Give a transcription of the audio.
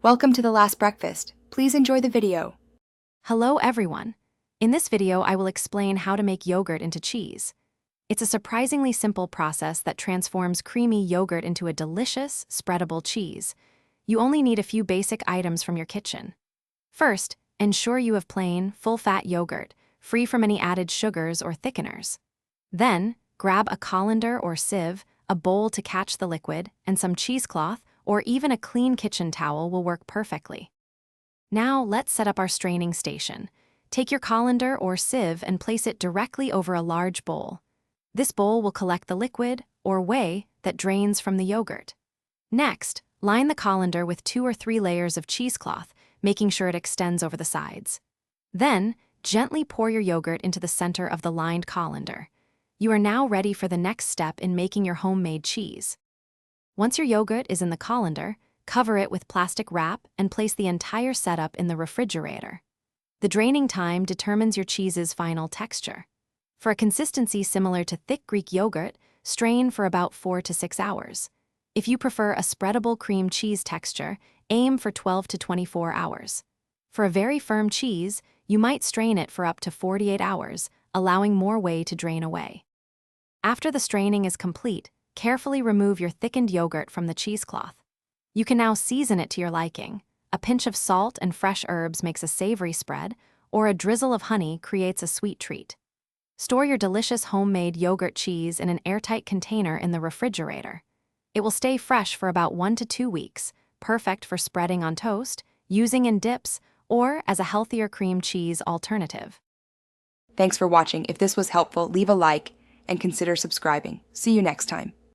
Welcome to The Last Breakfast. Please enjoy the video. Hello everyone. In this video, I will explain how to make yogurt into cheese. It's a surprisingly simple process that transforms creamy yogurt into a delicious, spreadable cheese. You only need a few basic items from your kitchen. First, ensure you have plain, full-fat yogurt, free from any added sugars or thickeners. Then, grab a colander or sieve, a bowl to catch the liquid, and some cheesecloth, or even a clean kitchen towel will work perfectly. Now, let's set up our straining station. Take your colander or sieve and place it directly over a large bowl. This bowl will collect the liquid, or whey, that drains from the yogurt. Next, line the colander with 2 or 3 layers of cheesecloth, making sure it extends over the sides. Then, gently pour your yogurt into the center of the lined colander. You are now ready for the next step in making your homemade cheese. Once your yogurt is in the colander, cover it with plastic wrap and place the entire setup in the refrigerator. The draining time determines your cheese's final texture. For a consistency similar to thick Greek yogurt, strain for about 4 to 6 hours. If you prefer a spreadable cream cheese texture, aim for 12 to 24 hours. For a very firm cheese, you might strain it for up to 48 hours, allowing more whey to drain away. After the straining is complete, carefully remove your thickened yogurt from the cheesecloth. You can now season it to your liking. A pinch of salt and fresh herbs makes a savory spread, or a drizzle of honey creates a sweet treat. Store your delicious homemade yogurt cheese in an airtight container in the refrigerator. It will stay fresh for about 1 to 2 weeks, perfect for spreading on toast, using in dips, or as a healthier cream cheese alternative. Thanks for watching. If this was helpful, leave a like and consider subscribing. See you next time.